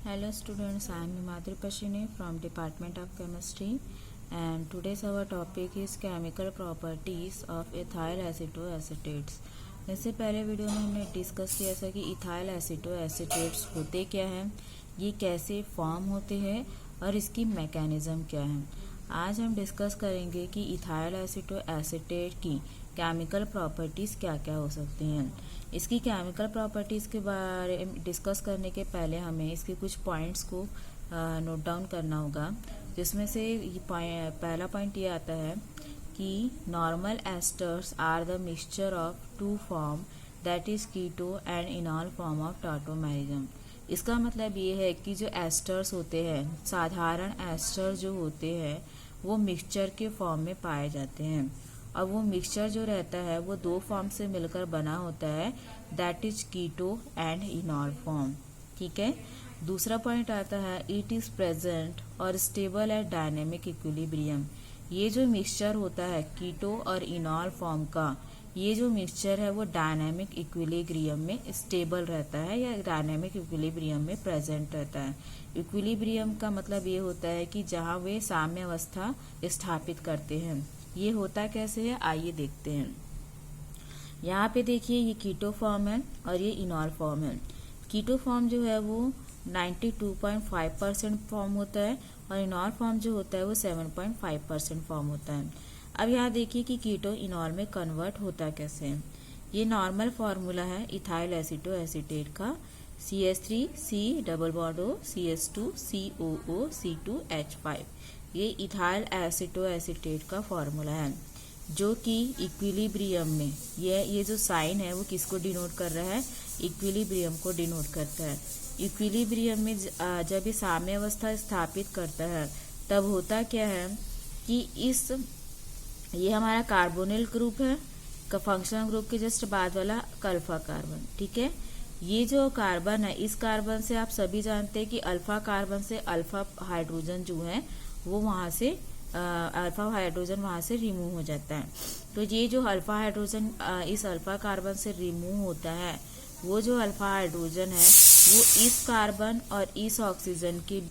Hello students, I am Himadri Pashine from Department of Chemistry and today's our topic is chemical properties of ethyl acetoacetate। इससे पहले video में हमने discuss किया था कि ethyl एसीटोएसीटेट्स होते क्या हैं, ये कैसे फॉर्म होते हैं और इसकी मैकेनिज्म क्या है। आज हम डिस्कस करेंगे कि इथाइल एसीटोएसीटेट की केमिकल प्रॉपर्टीज़ क्या क्या हो सकती हैं। इसकी केमिकल प्रॉपर्टीज़ के बारे में डिस्कस करने के पहले हमें इसके कुछ पॉइंट्स को नोट डाउन करना होगा, जिसमें से पहला पॉइंट ये आता है कि normal esters are the mixture of two form that is keto and enol form of tautomerism. इसका मतलब ये है कि जो एस्टर्स होते हैं, साधारण एस्टर जो होते हैं वो मिक्सचर के फॉर्म में पाए जाते हैं और वो मिक्सचर जो रहता है वो दो फॉर्म से मिलकर बना होता है, that is keto and enol form. ठीक है। दूसरा पॉइंट आता है इट इज प्रेजेंट और स्टेबल एट डायनेमिक इक्विलिब्रियम। ये जो मिक्सचर होता है कीटो और इनॉल फॉर्म का, ये जो मिक्सचर है वो डायनेमिक इक्विलिब्रियम में स्टेबल रहता है या डायनेमिक इक्विलिब्रियम में प्रेजेंट रहता है। इक्विलिब्रियम का मतलब ये होता है कि जहाँ वे साम्य अवस्था स्थापित करते हैं। ये होता कैसे है, आइए देखते हैं। यहाँ पे देखिए ये कीटो फॉर्म है और ये इनॉल फॉर्म है। कीटो फॉर्म जो है वो 92.5% फॉर्म होता है और इनॉल फॉर्म जो होता है वो 7.5% फॉर्म होता है। अब यहाँ देखिए कि कीटो इनॉल में कन्वर्ट होता कैसे है। ये नॉर्मल फार्मूला है इथाइल एसीटोएसीटेट का, CH3C double bond O CH2 COO C2H5। ये इथाइल एसीटोएसीटेट का फार्मूला है जो कि इक्विलिब्रियम में, ये जो साइन है वो किसको डिनोट कर रहा है, इक्विलिब्रियम को डिनोट करता है। इक्विलिब्रियम में जब ये साम्य अवस्था स्थापित करता है तब होता क्या है कि ये हमारा कार्बोनिल ग्रुप है, फंक्शनल ग्रुप के जस्ट बाद वाला अल्फा कार्बन। ठीक है। ये जो कार्बन है, इस कार्बन से आप सभी जानते हैं कि अल्फा कार्बन से अल्फा हाइड्रोजन जो है वो वहाँ से अल्फा हाइड्रोजन वहाँ से रिमूव हो जाता है। तो ये जो अल्फा हाइड्रोजन इस अल्फा कार्बन से रिमूव होता है, वो जो अल्फा हाइड्रोजन है वो इस कार्बन और इस ऑक्सीजन के,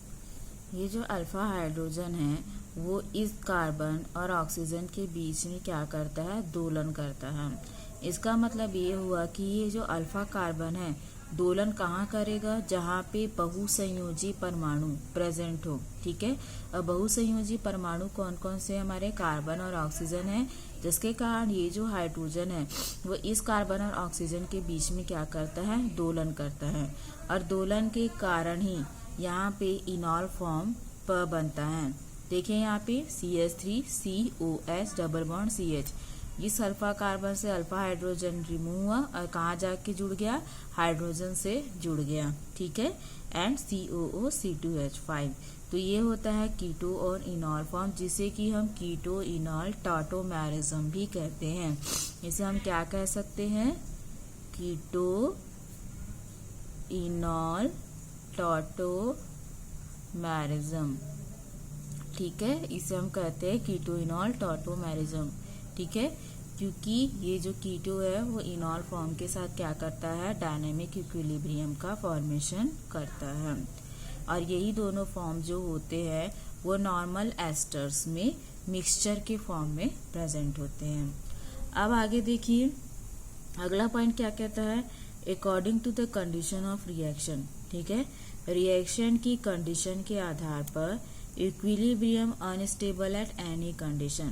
ये जो अल्फा हाइड्रोजन है वो इस कार्बन और ऑक्सीजन के बीच में क्या करता है, दोलन करता है। इसका मतलब ये हुआ कि ये जो अल्फा कार्बन है दोलन कहाँ करेगा, जहाँ पे बहुसंयोजी परमाणु प्रेजेंट हो। ठीक है। अब बहुसंयोजी परमाणु कौन कौन से हमारे, कार्बन और ऑक्सीजन है, जिसके कारण ये जो हाइड्रोजन है वो इस कार्बन और ऑक्सीजन के बीच में क्या करता है, दोलन करता है। और दोलन के कारण ही यहाँ पे इनॉल फॉर्म बनता है। देखिए यहाँ पे CH3COH डबल बॉन्ड CH, इस अल्फा कार्बन से अल्फा हाइड्रोजन रिमूव हुआ और कहाँ जाके जुड़ गया, हाइड्रोजन से जुड़ गया। ठीक है। And COO C2H5। तो ये होता है कीटो और इनॉल फॉर्म, जिसे कि हम कीटो इनॉल टॉटोमेरिज्म भी कहते हैं। इसे हम क्या कह सकते हैं, कीटो इनॉल टॉटोमेरिज्म। ठीक है। इसे हम कहते हैं कीटो इनॉल टॉटोमेरिज्म। ठीक है। क्योंकि ये जो कीटो है वो इनॉल फॉर्म के साथ क्या करता है, डायनेमिक इक्विलिब्रियम का फॉर्मेशन करता है। और यही दोनों फॉर्म जो होते हैं वो नॉर्मल एस्टर्स में मिक्सचर के फॉर्म में प्रेजेंट होते हैं। अब आगे देखिए अगला पॉइंट क्या कहता है, according to the condition of reaction. ठीक है। रिएक्शन की कंडीशन के आधार पर equilibrium unstable at any condition.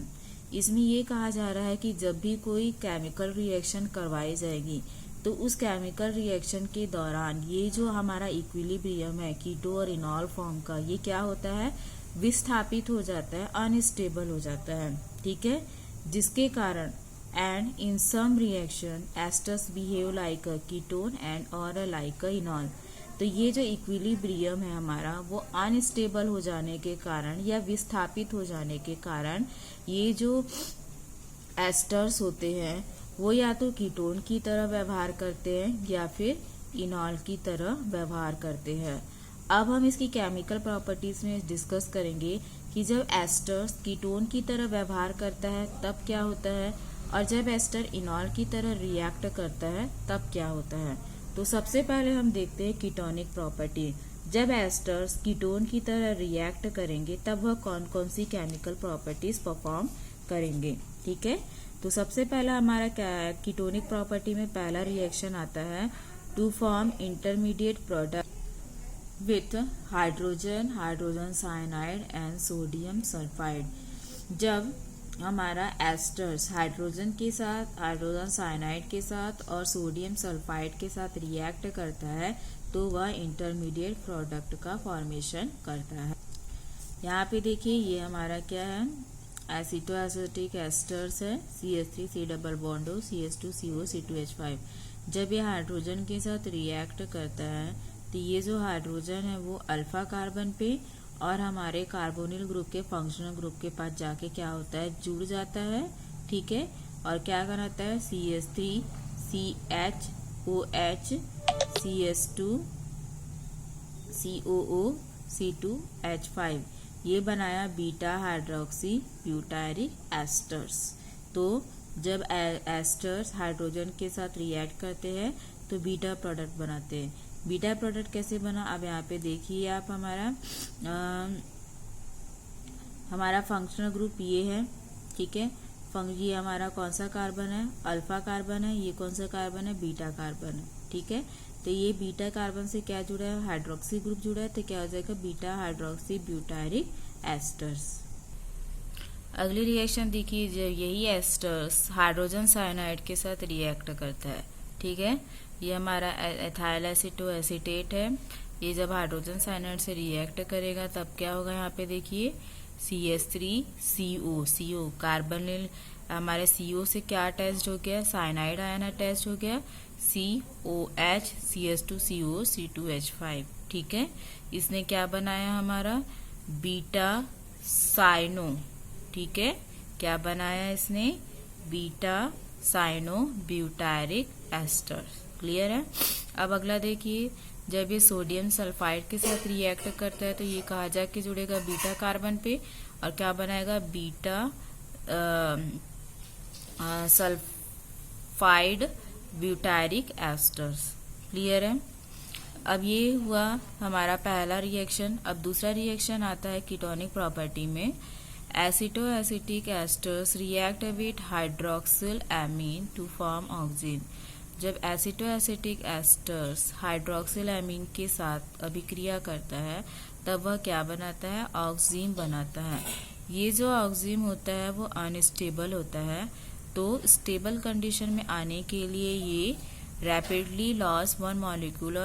इसमें ये कहा जा रहा है कि जब भी कोई केमिकल रिएक्शन करवाई जाएगी तो उस केमिकल रिएक्शन के दौरान ये जो हमारा इक्विलिब्रियम है कीटो और इनॉल फॉर्म का, ये क्या होता है, विस्थापित हो जाता है, अनस्टेबल हो जाता है। ठीक है। जिसके कारण and in some reaction esters behave like a ketone and और लाइक अ इनॉल। तो ये जो इक्विलिब्रियम है हमारा वो अनस्टेबल हो जाने के कारण या विस्थापित हो जाने के कारण ये जो एस्टर्स होते हैं वो या तो कीटोन की तरह व्यवहार करते हैं या फिर इनॉल की तरह व्यवहार करते हैं। अब हम इसकी केमिकल प्रॉपर्टीज में डिस्कस करेंगे कि जब एस्टर्स कीटोन की तरह व्यवहार करता है तब क्या होता है, और जब एस्टर इनॉल की तरह रिएक्ट करता है तब क्या होता है। तो सबसे पहले हम देखते हैं कीटोनिक प्रॉपर्टी। जब एस्टर्स कीटोन की तरह रिएक्ट करेंगे तब वह कौन कौन सी केमिकल प्रॉपर्टीज परफॉर्म करेंगे। ठीक है, तो सबसे पहला हमारा कीटोनिक प्रॉपर्टी में पहला रिएक्शन आता है to form intermediate product with hydrogen cyanide and sodium sulphide. जब हमारा एस्टर्स हाइड्रोजन साइनाइड के साथ और सोडियम सल्फाइड के साथ रिएक्ट करता है तो वह इंटरमीडिएट प्रोडक्ट का फॉर्मेशन करता है। यहाँ पे देखिए ये हमारा क्या है, एसिटोएसिटिक एस्टर्स है, CH3 double bond O CH2CO C2H5। जब ये हाइड्रोजन के साथ रिएक्ट करता है तो ये जो हाइड्रोजन है वो अल्फा कार्बन पे और हमारे कार्बोनिल ग्रुप के फंक्शनल ग्रुप के पास जाके क्या होता है, जुड़ जाता है। ठीक है, और क्या बनाता है, CH3 CHOH CH2 COO C2H5, ये बनाया बीटा हाइड्रोक्सी ब्यूटायरिक एस्टर्स। तो जब एस्टर्स हाइड्रोजन के साथ रिएक्ट करते हैं तो बीटा प्रोडक्ट बनाते हैं। बीटा प्रोडक्ट कैसे बना, अब यहाँ पे देखिए आप हमारा फंक्शनल ग्रुप ये है। ठीक है, ये हमारा कौन सा कार्बन है, अल्फा कार्बन है। ये कौन सा कार्बन है, बीटा कार्बन है। ठीक है, तो ये बीटा कार्बन से क्या जुड़ा है, हाइड्रोक्सी ग्रुप जुड़ा है, तो क्या हो जाएगा, बीटा हाइड्रोक्सी ब्यूटायरिक एस्टर्स। अगली रिएक्शन देखिए, जब यही एस्टर्स हाइड्रोजन साइनाइड के साथ रिएक्ट करता है। ठीक है, ये हमारा एथाइल एसिटोएसिटेट है। ये जब हाइड्रोजन साइनाइड से रिएक्ट करेगा तब क्या होगा, यहाँ पे देखिए CH3CO कार्बन, हमारे CO से क्या अटैच हो गया, साइनाइड आयन अटैच हो गया, COH CH2CO C2H5। ठीक है, इसने क्या बनाया, हमारा बीटा साइनो। ठीक है, क्या बनाया इसने, beta cyano butyric ester. Clear है। अब अगला देखिए, जब ये सोडियम सल्फाइड के साथ रिएक्ट करता है तो ये कहाँ जाके जुड़ेगा, बीटा कार्बन पे, और क्या बनाएगा, beta sulphide butyric asters. Clear है। अब ये हुआ हमारा पहला रिएक्शन। अब दूसरा रिएक्शन आता है कीटोनिक प्रॉपर्टी में, acetoacetic esters react with hydroxyl amine to form oxygen. जब एसिटोएसिटिक एस्टर्स हाइड्रोक्सिल एमीन के साथ अभिक्रिया करता है तब वह क्या बनाता है, ऑक्सीजन बनाता है। ये जो ऑक्सीजन होता है वो अनस्टेबल होता है, तो स्टेबल कंडीशन में आने के लिए ये rapidly loss one molecule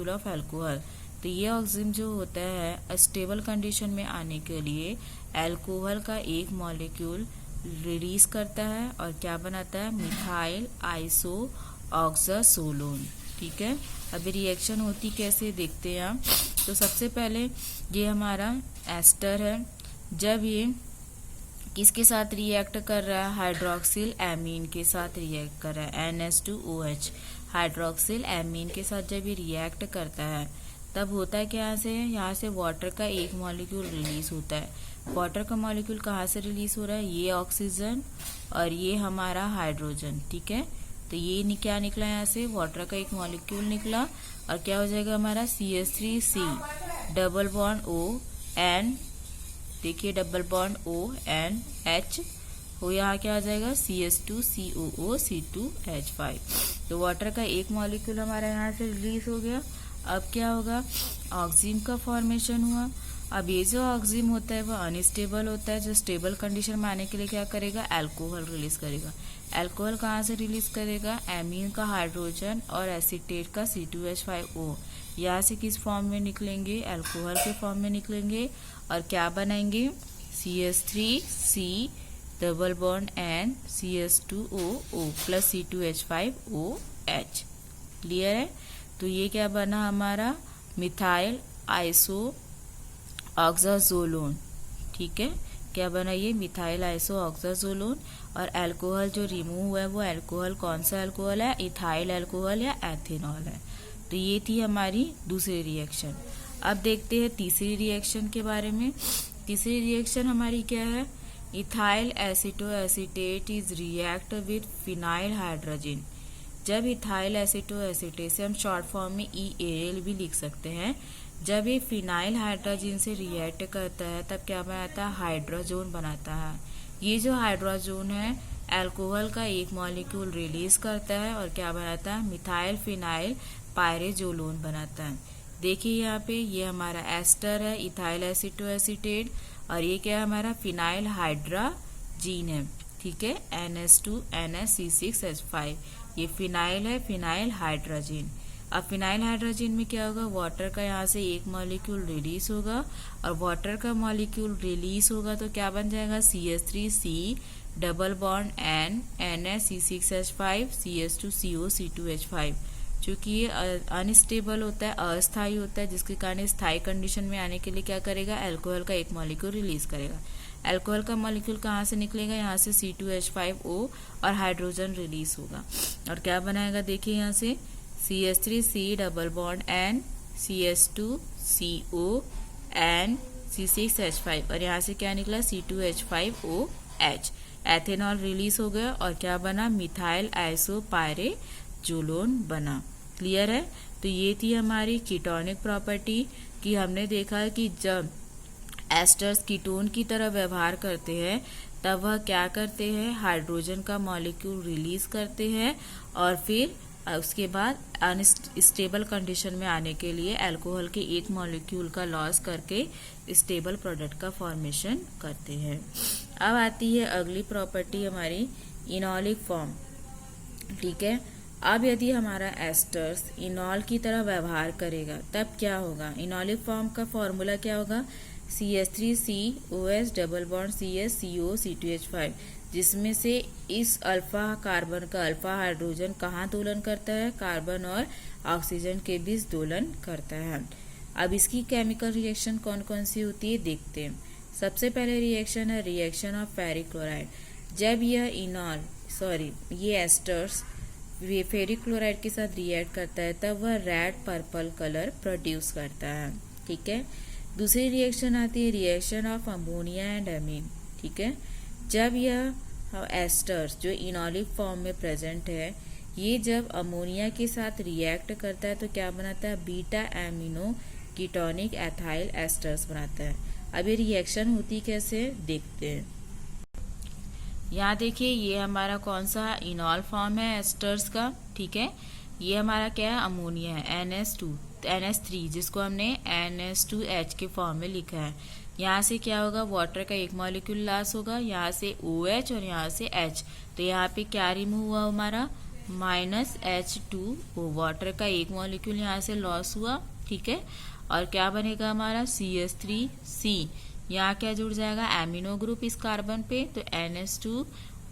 of alcohol. तो ये ऑक्सीजन जो होता है स्टेबल कंडीशन में आने के लिए अल्कोहल का एक मॉलिक्यूल रिलीज करता है और क्या बनाता है, मिथाइल आइसो ऑक्सासोलोन। ठीक है, अभी रिएक्शन होती कैसे देखते हैं आप। तो सबसे पहले ये हमारा एस्टर है, जब ये किसके साथ रिएक्ट कर रहा है, हाइड्रोक्सिल एमीन के साथ रिएक्ट कर रहा है, NH2OH हाइड्रोक्सिल एमीन के साथ जब ये रिएक्ट करता है तब होता है क्या, यहाँ से वाटर का एक मॉलिक्यूल रिलीज होता है। वाटर का मॉलिक्यूल कहाँ से रिलीज हो रहा है, ये ऑक्सीजन और ये हमारा हाइड्रोजन। ठीक है, तो ये क्या निकला, यहाँ से वाटर का एक मॉलिक्यूल निकला और क्या हो जाएगा हमारा CH3C double bond O N, देखिए डबल बॉन्ड ONH हो, यहाँ क्या हो जाएगा CH2COO C2H5। तो वाटर का एक मॉलिक्यूल हमारा यहाँ से रिलीज हो गया। अब क्या होगा, ऑक्सीजन का फॉर्मेशन हुआ। अब ये जो ऑक्सीजन होता है वो अनस्टेबल होता है, जो स्टेबल कंडीशन में आने के लिए क्या करेगा, अल्कोहल रिलीज करेगा। अल्कोहल कहाँ से रिलीज करेगा, एमीन का हाइड्रोजन और एसिटेट का C2H5O, यहाँ से किस फॉर्म में निकलेंगे, अल्कोहल के फॉर्म में निकलेंगे और क्या बनाएंगे, CH3C double bond N CH2OO plus C2H5OH। Clear है। तो ये क्या बना हमारा, मिथाइल आइसो ऑक्साजोलोन। ठीक है, क्या बना ये, मिथाइल आइसो ऑक्साजोलोन। और अल्कोहल जो रिमूव हुआ है वो अल्कोहल कौन सा अल्कोहल है, इथाइल अल्कोहल या एथेनॉल है। तो ये थी हमारी दूसरी रिएक्शन। अब देखते हैं तीसरी रिएक्शन के बारे में। तीसरी रिएक्शन हमारी क्या है, ethyl acetoacetate is react with phenyl hydrogen. जब इथाइल एसिटोएसिटेट से हम शॉर्ट फॉर्म में EAL भी लिख सकते हैं, जब ये फिनाइल हाइड्रोजन से रिएक्ट करता है तब क्या बनाता है, हाइड्रोजोन बनाता है। ये जो हाइड्रोजोन है अल्कोहल का एक मॉलिक्यूल रिलीज करता है और क्या बनाता है, मिथाइल फिनाइल पायरेजोलोन बनाता है। देखिए यहाँ पे ये हमारा एस्टर है इथाइल एसिटोएसिटेट और ये क्या है हमारा फिनाइल हाइड्रोजीन है, ठीक है, NH2NH(C6H5) ये फिनाइल है, फिनाइल हाइड्रोजीन। अब फिनाइल हाइड्रोजीन में क्या होगा, वाटर का यहाँ से एक मॉलिक्यूल रिलीज होगा और वाटर का मॉलिक्यूल रिलीज होगा तो क्या बन जाएगा, CH3C double bond N NH(C6H5) CH2CO C2H5। चूँकि ये अनस्टेबल होता है, अस्थायी होता है, जिसके कारण स्थायी कंडीशन में आने के लिए क्या करेगा, अल्कोहल का एक मॉलिक्यूल रिलीज करेगा। अल्कोहल का मॉलिक्यूल कहाँ से निकलेगा, यहाँ से C2H5O और हाइड्रोजन रिलीज होगा और क्या बनाएगा, देखिए यहाँ से CH3C double bond N CH2CO N C6H5 और यहाँ से क्या निकला, C2H5OH। एथेनॉल रिलीज हो गया और क्या बना, मिथाइल आइसोपायरेजोलोन बना। क्लियर है। तो ये थी हमारी कीटोनिक प्रॉपर्टी कि हमने देखा कि जब एस्टर्स कीटोन की तरह व्यवहार करते हैं तब वह क्या करते हैं, हाइड्रोजन का मॉलिक्यूल रिलीज करते हैं और फिर उसके बाद अनस्टेबल कंडीशन में आने के लिए अल्कोहल के एक मॉलिक्यूल का लॉस करके स्टेबल प्रोडक्ट का फॉर्मेशन करते हैं। अब आती है अगली प्रॉपर्टी हमारी इनॉलिक फॉर्म, ठीक है। अब यदि हमारा एस्टर्स इनॉल की तरह व्यवहार करेगा तब क्या होगा, इनॉलिक फॉर्म का फॉर्मूला क्या होगा, CH3COH double bond CH CO C2H5, जिसमें से इस अल्फा कार्बन का अल्फा हाइड्रोजन कहाँ दोलन करता है, कार्बन और ऑक्सीजन के बीच दोलन करता है। अब इसकी केमिकल रिएक्शन कौन कौन सी होती है देखते हैं। सबसे पहले रिएक्शन है रिएक्शन ऑफ फेरिक क्लोराइड। जब यह ये एस्टर्स फेरिक क्लोराइड के साथ रिएक्ट करता है तब वह रेड पर्पल कलर प्रोड्यूस करता है, ठीक है। दूसरी रिएक्शन आती है reaction of ammonia and amine, ठीक है। जब यह एस्टर्स जो इनॉलिक फॉर्म में प्रेजेंट है ये जब अमोनिया के साथ रिएक्ट करता है तो क्या बनाता है, beta amino ketonic ethyl asters बनाता है। अब ये रिएक्शन होती कैसे देखते हैं। यहाँ देखिए ये हमारा कौन सा इनॉल फॉर्म है एस्टर्स का, ठीक है। ये हमारा क्या है, अमोनिया है, NH3 जिसको हमने NH2H के फॉर्म में लिखा है। यहाँ से क्या होगा, वाटर का एक मॉलिक्यूल लॉस होगा, यहाँ से OH और यहाँ से H, तो यहाँ पे क्या रिमूव हुआ हमारा, -H2O, वाटर का एक मॉलिक्यूल यहाँ से लॉस हुआ, ठीक है। और क्या बनेगा हमारा CH3C, यहाँ क्या जुड़ जाएगा, एमिनो ग्रुप इस कार्बन पे, तो NH2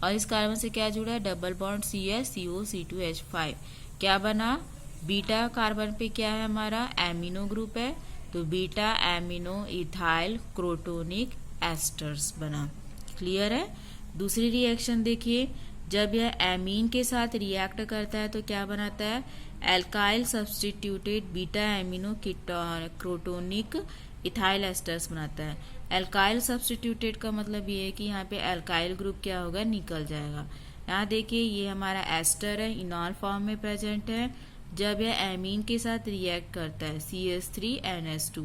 और इस कार्बन से क्या जुड़ा है, double bond CH CO C2H5, क्या बना, बीटा कार्बन पे क्या है हमारा, एमिनो ग्रुप है, तो beta amino ethyl crotonic asters बना। क्लियर है। दूसरी रिएक्शन देखिए, जब यह एमीन के साथ रिएक्ट करता है तो क्या बनाता है, alkyl substituted beta amino crotonic ethyl asters बनाता है। एल्काइल सब्स्टिट्यूटेड का मतलब ये है कि यहाँ पे एल्काइल ग्रुप क्या होगा, निकल जाएगा। यहाँ देखिए ये हमारा एस्टर है, इनॉल फॉर्म में प्रेजेंट है। जब यह एमीन के साथ रिएक्ट करता है CH3NH2,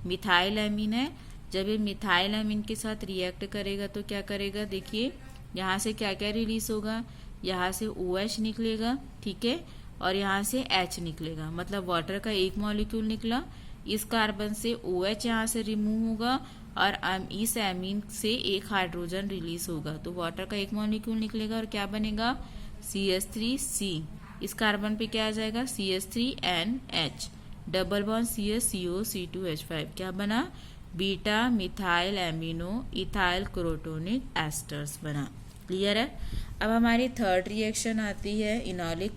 मिथाइल एमीन है, जब ये मिथाइल एमीन के साथ रिएक्ट करेगा तो क्या करेगा, देखिए यहाँ से क्या क्या रिलीज होगा, यहाँ से OH निकलेगा, ठीक है, और यहाँ से H निकलेगा, मतलब वाटर का एक मॉलिक्यूल निकला, इस कार्बन से OH यहाँ से रिमूव होगा और इस एमीन से एक हाइड्रोजन रिलीज होगा, तो वाटर का एक मॉलिक्यूल निकलेगा और क्या बनेगा, CH3C, इस कार्बन पे क्या आ जाएगा, CH3NH double bond CH CO C2H5, क्या बना, beta methyl amino ethyl crotonic asters बना। क्लियर है। अब हमारी थर्ड रिएक्शन आती है इनॉलिक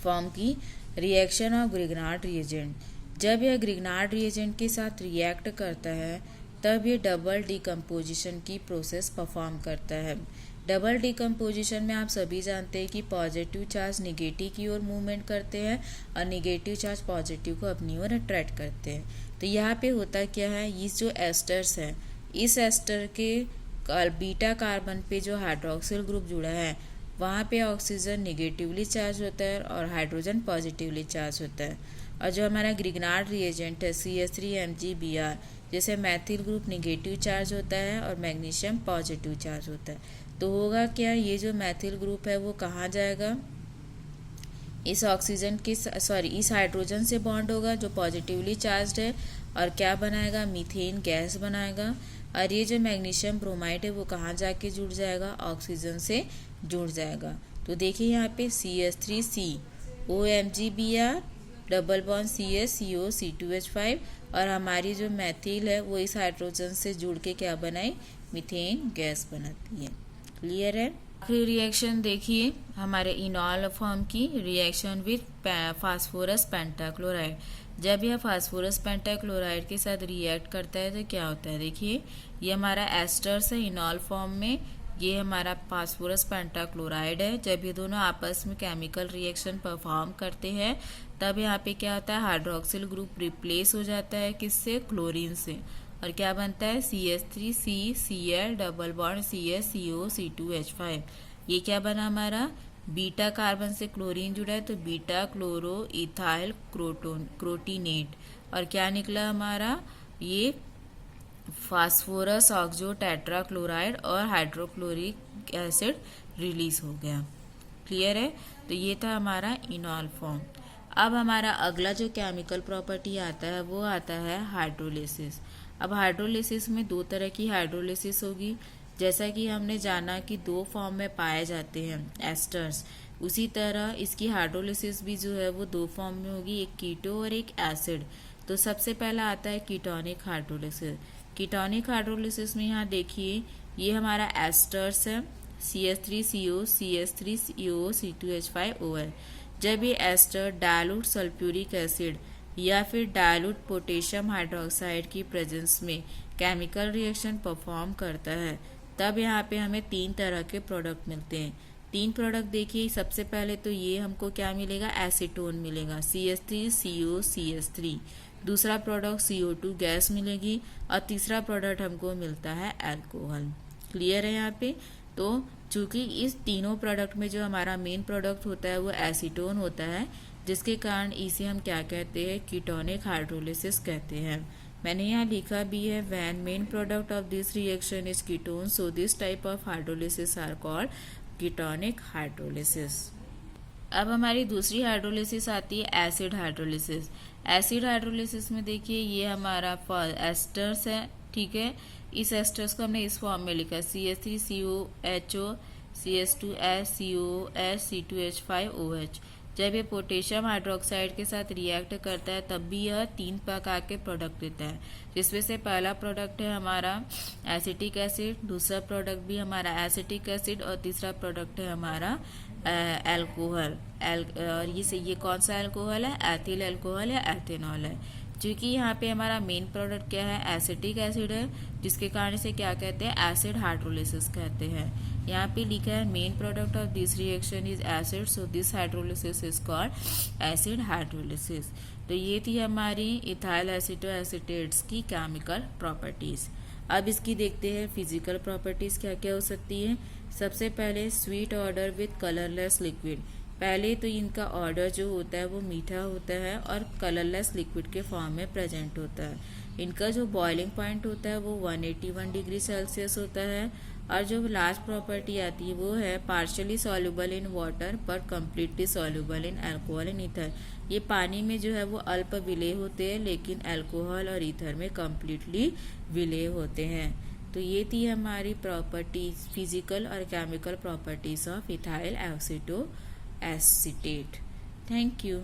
फॉर्म की, रिएक्शन ऑफ ग्रिग्नार्ड रिएजेंट। जब यह ग्रिग्नार्ड रिएजेंट के साथ रिएक्ट करता है तब ये डबल डिकम्पोजिशन की प्रोसेस परफॉर्म करता है। डबल डिकम्पोजिशन में आप सभी जानते हैं कि पॉजिटिव चार्ज निगेटिव की ओर मूवमेंट करते हैं और निगेटिव चार्ज पॉजिटिव को अपनी ओर अट्रैक्ट करते हैं। तो यहाँ पे होता क्या है, ये जो एस्टर्स है, इस एस्टर के बीटा कार्बन पे जो हाइड्रोक्सिल ग्रुप जुड़ा है वहाँ पे ऑक्सीजन निगेटिवली चार्ज होता है और हाइड्रोजन पॉजिटिवली चार्ज होता है। और जो हमारा ग्रिग्नार्ड रिएजेंट है CH3MgBr, जैसे मैथिल ग्रुप निगेटिव चार्ज होता है और मैग्नीशियम पॉजिटिव चार्ज होता है, तो होगा क्या, ये जो मैथिल ग्रुप है वो कहाँ जाएगा, इस ऑक्सीजन की इस हाइड्रोजन से बॉन्ड होगा जो पॉजिटिवली चार्ज्ड है और क्या बनाएगा, मीथेन गैस बनाएगा। और ये जो मैग्नीशियम ब्रोमाइड है वो कहाँ जाके जुड़ जाएगा, ऑक्सीजन से जुड़ जाएगा। तो देखिए यहाँ पे CH3COMgBr double bond CH CO C2H5 और हमारी जो मैथिल है वो इस हाइड्रोजन से जुड़ के क्या बनाई, मीथेन गैस बनाती है। क्लियर है। फिर रिएक्शन देखिए हमारे इनॉल फॉर्म की, रिएक्शन विथ फास्फोरस पेंटाक्लोराइड। जब यह फास्फोरस पेंटाक्लोराइड के साथ रिएक्ट करता है तो क्या होता है, देखिए ये हमारा एस्टर्स है इनॉल फॉर्म में, ये हमारा फास्फोरस पेंटाक्लोराइड है। जब ये दोनों आपस में केमिकल रिएक्शन परफॉर्म करते हैं तब यहाँ पे क्या होता है, हाइड्रोक्सिल ग्रुप रिप्लेस हो जाता है किससे, क्लोरीन से, और क्या बनता है CH3CCl double bond CH CO C2H5। ये क्या बना हमारा, बीटा कार्बन से क्लोरीन जुड़ा है तो बीटा क्लोरो इथाइल क्रोटीनेट, और क्या निकला हमारा, ये फास्फोरस ऑक्सो टेट्राक्लोराइड और हाइड्रोक्लोरिक एसिड रिलीज हो गया। क्लियर है। तो ये था हमारा इनॉल फॉर्म। अब हमारा अगला जो केमिकल प्रॉपर्टी आता है वो आता है हाइड्रोलिसिस। अब हाइड्रोलिसिस में दो तरह की हाइड्रोलिसिस होगी, जैसा कि हमने जाना कि दो फॉर्म में पाए जाते हैं एस्टर्स, उसी तरह इसकी हाइड्रोलिसिस भी जो है वो दो फॉर्म में होगी, एक कीटो और एक एसिड। तो सबसे पहला आता है कीटोनिक हाइड्रोलिसिस। कीटोनिक हाइड्रोलिसिस में यहाँ देखिए ये हमारा एस्टर्स है CH3CO CH3CO C2H5OL। जब ये एस्टर डायलूट सल्फ्यूरिक एसिड या फिर डायलूट पोटेशियम हाइड्रोक्साइड की प्रेजेंस में केमिकल रिएक्शन परफॉर्म करता है तब यहाँ पे हमें तीन तरह के प्रोडक्ट मिलते हैं। तीन प्रोडक्ट देखिए, सबसे पहले तो ये हमको क्या मिलेगा, एसीटोन मिलेगा CH3COCH3। दूसरा प्रोडक्ट CO2 गैस मिलेगी और तीसरा प्रोडक्ट हमको मिलता है अल्कोहल। क्लियर है यहाँ पे। तो चूंकि इस तीनों प्रोडक्ट में जो हमारा मेन प्रोडक्ट होता है वो एसीटोन होता है, जिसके कारण इसे हम क्या कहते हैं, कीटोनिक हाइड्रोलिसिस कहते हैं। मैंने यहाँ लिखा भी है, when main product of this reaction is ketone so this type of hydrolysis are called ketonic hydrolysis. अब हमारी दूसरी हाइड्रोलिसिस आती है एसिड हाइड्रोलिसिस। एसिड हाइड्रोलिसिस में देखिए ये हमारा एस्टर्स है, ठीक है। इस एस्टर्स को हमने इस फॉर्म में लिखा CH3COHO CH2SCOS C2H5OH। जब ये पोटेशियम हाइड्रोक्साइड के साथ रिएक्ट करता है तब भी यह तीन प्रकार के प्रोडक्ट देता है, जिसमें से पहला प्रोडक्ट है हमारा एसिटिक एसिड, दूसरा प्रोडक्ट भी हमारा एसिटिक एसिड और तीसरा प्रोडक्ट है हमारा अल्कोहल। और ये कौन सा अल्कोहल है, एथिल अल्कोहल या एथेनॉल है। क्योंकि यहाँ पे हमारा मेन प्रोडक्ट क्या है, एसिटिक एसिड है, जिसके कारण से क्या कहते हैं, एसिड हाइड्रोलिसिस कहते हैं। यहाँ पे लिखा है main product of this reaction is acid so this hydrolysis is called acid hydrolysis. तो ये थी हमारी इथाइल एसिटो एसीटेट्स की केमिकल प्रॉपर्टीज। अब इसकी देखते हैं फिजिकल प्रॉपर्टीज क्या क्या हो सकती है। सबसे पहले sweet order with colourless liquid. पहले तो इनका ऑर्डर जो होता है वो मीठा होता है और कलरलेस लिक्विड के फॉर्म में प्रेजेंट होता है। इनका जो बॉइलिंग पॉइंट होता है वो 181 डिग्री सेल्सियस होता है। और जो लास्ट प्रॉपर्टी आती है वो है पार्शियली सॉल्युबल इन वाटर पर completely soluble in alcohol and ether. ये पानी में जो है वो अल्प विलेय होते हैं, लेकिन अल्कोहल और ईथर में कम्प्लीटली विलेय होते हैं। तो ये थी हमारी प्रॉपर्टीज, फिजिकल और chemical properties of ethyl एसिटो acetate. Thank you.